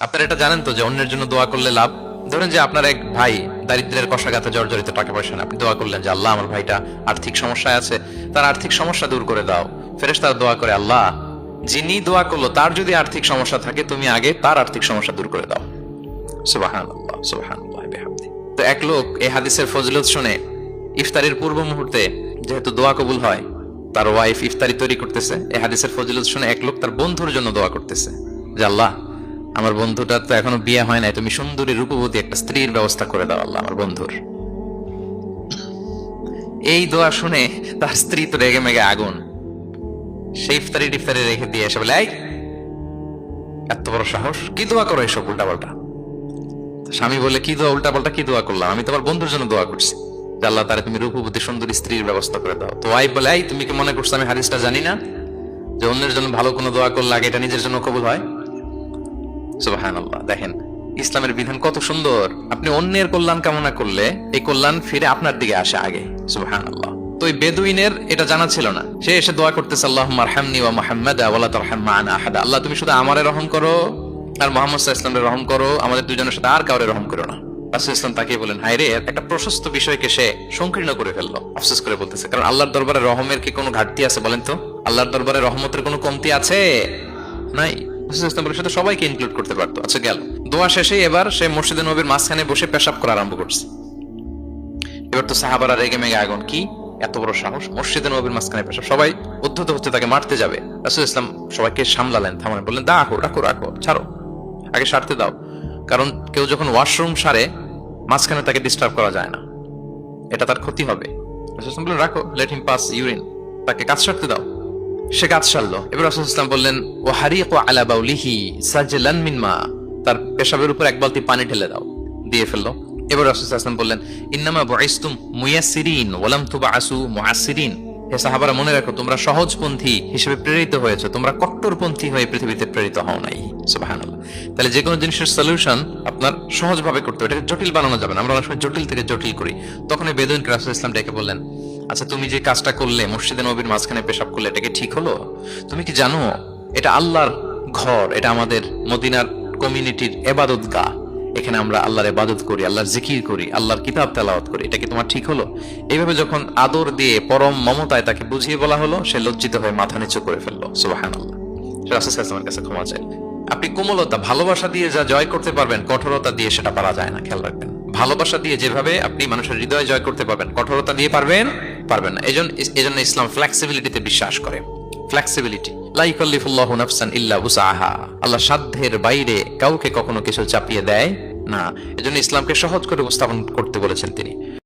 আপনারা এটা জানেন তো যে অন্যের জন্য দোয়া করলে লাভ? ধরেন যে আপনার এক ভাই দারিদ্র্যের কষাঘাতে জর্জরিত, টাকা পয়সা না, আপনি দোয়া করলেন যে আল্লাহ আমার ভাইটা আর্থিক সমস্যায় আছে, তার আর্থিক সমস্যা দূর করে দাও। ফেরেশতারা দোয়া করে, আল্লাহ যিনি দোয়া করলো তার যদি আর্থিক সমস্যা থাকে তুমি আগে তার আর্থিক সমস্যা দূর করে দাও। সুবহানাল্লাহ সুবহানাল্লাহ বিহামদি। তো এক লোক এই হাদিসের ফজিলত শুনে ইফতারির পূর্ব মুহূর্তে, যেহেতু দোয়া কবুল হয়, তার ওয়াইফ ইফতারি তৈরি করতেছে, এই হাদিসের ফজিলত শুনে এক লোক তার বন্ধুর জন্য দোয়া করতেছে যে আল্লাহ আমার বন্ধুটার তো এখনো বিয়ে হয় নাই, তুমি সুন্দরী রূপবতী একটা স্ত্রীর ব্যবস্থা করে দাও আল্লাহ আমার বন্ধুর। এই দোয়া শুনে তার স্ত্রী তো রেগে মেগে আগুন, সেই ইফতারি টিফতারি রেখে দিয়ে এসে বলে, এই এত বড় সাহস, কি দোয়া করো এসব উল্টাপাল্টা? স্বামী বলে, কি দোয়া উল্টাপাল্টা, কি দোয়া করলাম? আমি তোমার বন্ধুর জন্য দোয়া করছি যে আল্লাহ তারে তুমি রূপবতী সুন্দরী স্ত্রীর ব্যবস্থা করে দাও। তো ওয়াইফ বলে, এই তুমি কি মনে করছো আমি হাদিসটা জানি না যে অন্যের জন্য ভালো কোনো দোয়া করলে আগে এটা নিজের জন্য কবুল হয়? সুবহানাল্লাহ। দেখেন ইসলামের বিধান কত সুন্দর। আপনি অন্যের কল্যাণ কামনা করলে এই কল্যাণ ফিরে আপনার দিকে আসে আগে। সুবহানাল্লাহ। তো এই বেদুইনের এটা জানা ছিল না, সে এসে দোয়া করতেছে, আল্লাহুম্মা আরহামনি ওয়া মুহাম্মাদা ওয়া লা তারহাম মা'আনা আহাদা। আল্লাহ তুমি শুধু আমারে রহম করো আর মুহাম্মদ সাল্লাল্লাহু আলাইহি ওয়াসাল্লামের রহম করো, আমাদের দুজনের সাথে আর কাউরে রহম করো না। রাসূল ইসলাম তাকে বলেন, হায় রে, একটা প্রশস্ত বিষয়কে সে সংকীর্ণ করে ফেললো। আফসোস করে বলতেছে, কারণ আল্লাহর দরবারে রহমের কি কোনো ঘাটতি আছে বলেন তো? আল্লাহর দরবারে রহমতের কোনো কমতি আছে? নাই। সাথে সবাইকে ইনক্লুড করতে পারতো। আচ্ছা গেল, দোয়া শেষে এবার সে মসজিদে নবীর মাঝখানে বসে পেশাব করা আরম্ভ করছে। এবার তো সাহাবারা রেগে মেগে আগুন, কি এত বড় সাহস, মসজিদে নবীর মাঝখানে পেশাব! সবাই উদ্ধত হচ্ছে, তাকে মারতে যাবে। রাসূল ইসলাম সবাইকে সামলালেন, থামালেন, বললেন, রাখো রাখো রাখো, ছাড়ো, আগে সারতে দাও। কারণ কেউ যখন ওয়াশরুম সারে মাঝখানে তাকে ডিস্টার্ব করা যায় না, এটা তার ক্ষতি হবে। রাসূল ইসলাম বললেন, রাখো, লেট হিম পাস ইউরিন, তাকে কাজ সারতে দাও। সে কাজ সারলো। এবার রাসূল ইসলাম বললেন, ও হারিকু আলা বাউলিহি সাজলান মিন মা, তার পেশাবের উপর এক বালতি পানি ঢেলে দাও, দিয়ে ফেললো। এবার রাসূল ইসলাম বললেন, ইন্নামা বুইসতুম মুয়াসসিরিন ওয়া লাম তুবআসু মুআসসিরিন। হে সাহাবারা, মনে রাখো তোমরা সহজপন্থী হিসেবে প্রেরিত হয়েছে, তোমরা কট্টরপন্থী হয়ে পৃথিবীতে প্রেরিত হও নাই। সুবহানাল্লাহ। তাহলে যে কোনো জিনিসের সলিউশন আপনার সহজভাবে করতে হবে, এটাকে জটিল বানানো যাবে না। আমরা অনেক সময় জটিল থেকে জটিল করি। তখন এই বেদুইনকে রাসূল ইসলাম ডেকে বললেন, আচ্ছা তুমি যে কাজটা করলে, মসজিদে নবীর মাঝখানে পেশাব করলে, এটা কি ঠিক হলো? তুমি কি জানো এটা আল্লাহর ঘর, এটা আমাদের মদিনার কমিউনিটির ইবাদতগাহ, এখানে আমরা আল্লাহর ইবাদত করি, আল্লাহর জিকির করি, আল্লাহর কিতাব তেলাওয়াত করি, এটা কি তোমার ঠিক হলো? এইভাবে যখন আদর দিয়ে পরম মমতায় তাকে বুঝিয়ে বলা হলো, সে লজ্জিত হয়ে মাথা নিচু করে ফেললো। সুবহানাল্লাহ। রাসূল সাল্লাল্লাহু আলাইহি ওয়াসাল্লামের কাছে ক্ষমা চাই। আপনি কোমলতা, ভালোবাসা দিয়ে যা জয় করতে পারবেন, কঠোরতা দিয়ে সেটা পারা যায় না, খেয়াল রাখবেন। ভালোবাসা দিয়ে যেভাবে আপনি মানুষের হৃদয় জয় করতে পারবেন, কঠোরতা দিয়ে পারবেন না। এজন্য ইসলাম ফ্লেক্সিবিলিটিতে বিশ্বাস করে। ফ্লেক্সিবিলিটি, লা ইউকাল্লিফুল্লাহু নাফসান ইল্লা উসআহা। আল্লাহ সাধ্যের বাইরে কাউকে কখনো কিছু চাপিয়ে দেয় না। এজন্য ইসলামকে সহজ করে উপস্থাপন করতে বলেছেন তিনি।